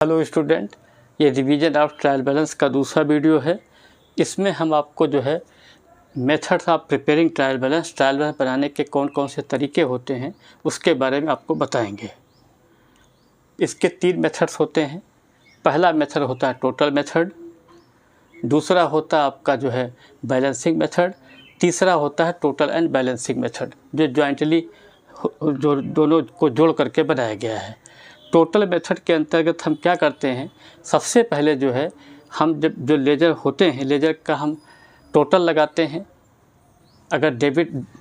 Hello student, ये revision of trial balance का दूसरा वीडियो है। इसमें हम आपको जो है methods of preparing trial balance बनाने के कौन कौन से तरीके होते हैं उसके बारे में आपको बताएंगे। इसके 3 मेथड्स होते हैं। पहला मेथड होता है टोटल मेथड, दूसरा होता है आपका जो है बैलेंसिंग मेथड, तीसरा होता है टोटल एंड बैलेंसिंग मेथड जो जॉइंटली जो दोनों को जोड़ करके बनाया गया है। टोटल मेथड के अंतर्गत हम क्या करते हैं, सबसे पहले जो है हम जब जो लेजर होते हैं लेजर का हम टोटल लगाते हैं। अगर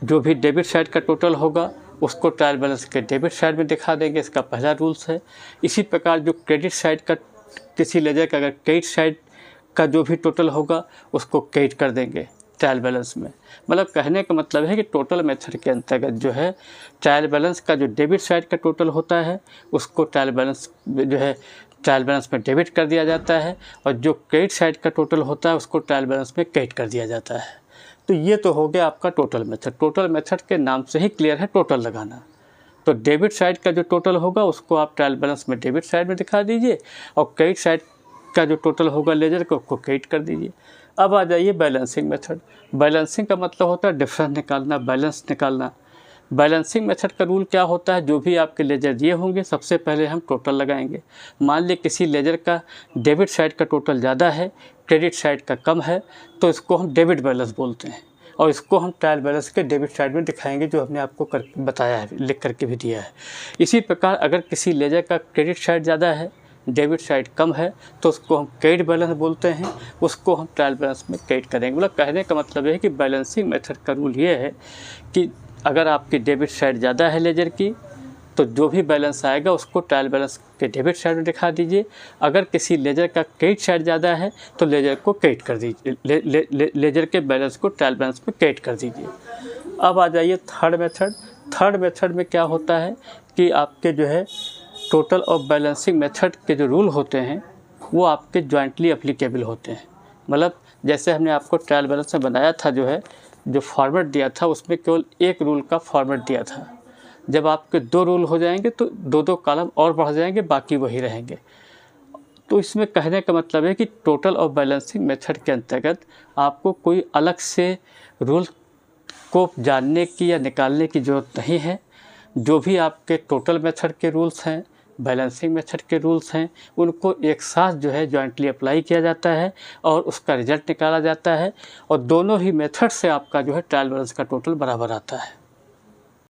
जो भी डेबिट साइड का टोटल होगा उसको ट्रायल बैलेंस के डेबिट साइड में दिखा देंगे, इसका पहला रूल्स है। इसी प्रकार जो क्रेडिट साइड का किसी लेजर का अगर क्रेडिट साइड का जो भी टोटल होगा उसको क्रेडिट कर देंगे ट्रायल बैलेंस में। मतलब कहने का मतलब है कि टोटल मेथड के अंतर्गत जो है ट्रायल बैलेंस का जो डेबिट साइड का टोटल होता है उसको ट्रायल बैलेंस में डेबिट कर दिया जाता है, और जो क्रेडिट साइड का टोटल होता है उसको ट्रायल बैलेंस में क्रेडिट कर दिया जाता है। तो ये तो हो गया आपका टोटल मेथड। टोटल मेथड के नाम से ही क्लियर है टोटल लगाना। तो डेबिट साइड का जो टोटल होगा उसको आप ट्रायल बैलेंस में डेबिट साइड में दिखा दीजिए, और क्रेडिट साइड का जो टोटल होगा लेजर को उसको क्रेडिट कर दीजिए। अब आ जाइए बैलेंसिंग मेथड। बैलेंसिंग का मतलब होता है डिफरेंस निकालना, बैलेंस निकालना। बैलेंसिंग मेथड का रूल क्या होता है, जो भी आपके लेजर दिए होंगे सबसे पहले हम टोटल लगाएंगे। मान लीजिए किसी लेजर का डेबिट साइड का टोटल ज़्यादा है, क्रेडिट साइड का कम है, तो इसको हम डेबिट बैलेंस बोलते हैं, और इसको हम ट्रायल बैलेंस के डेबिट साइड में दिखाएंगे जो हमने आपको बताया है, लिख करके भी दिया है। इसी प्रकार अगर किसी लेजर का क्रेडिट साइड ज़्यादा है, डेबिट साइड कम है, तो उसको हम क्रेडिट बैलेंस बोलते हैं, उसको हम ट्रायल बैलेंस में क्रेडिट करेंगे। मतलब कहने का मतलब है कि बैलेंसिंग मेथड का रूल ये है कि अगर आपकी डेबिट साइड ज़्यादा है लेजर की, तो जो भी बैलेंस आएगा उसको ट्रायल बैलेंस के डेबिट साइड में दिखा दीजिए। अगर किसी लेजर का क्रेडिट साइड ज़्यादा है तो लेजर को क्रेडिट कर दीजिए, लेजर के बैलेंस को ट्रायल बैलेंस में क्रेडिट कर दीजिए। अब आ जाइए थर्ड मेथड। थर्ड मेथड में क्या होता है कि आपके जो है टोटल और बैलेंसिंग मेथड के जो रूल होते हैं वो आपके जॉइंटली एप्लीकेबल होते हैं। मतलब जैसे हमने आपको ट्रायल बैलेंस में बनाया था, जो फॉर्मेट दिया था उसमें केवल एक रूल का फॉर्मेट दिया था। जब आपके 2 रूल हो जाएंगे तो 2-2 कॉलम और बढ़ जाएंगे, बाकी वही रहेंगे। तो इसमें कहने का मतलब है कि टोटल और बैलेंसिंग मेथड के अंतर्गत आपको कोई अलग से रूल को जानने की या निकालने की ज़रूरत नहीं है। जो भी आपके टोटल मेथड के रूल्स हैं, बैलेंसिंग मेथड के रूल्स हैं, उनको एक साथ जो है जॉइंटली अप्लाई किया जाता है और उसका रिजल्ट निकाला जाता है, और दोनों ही मेथड से आपका जो है ट्रायल बैलेंस का टोटल बराबर आता है।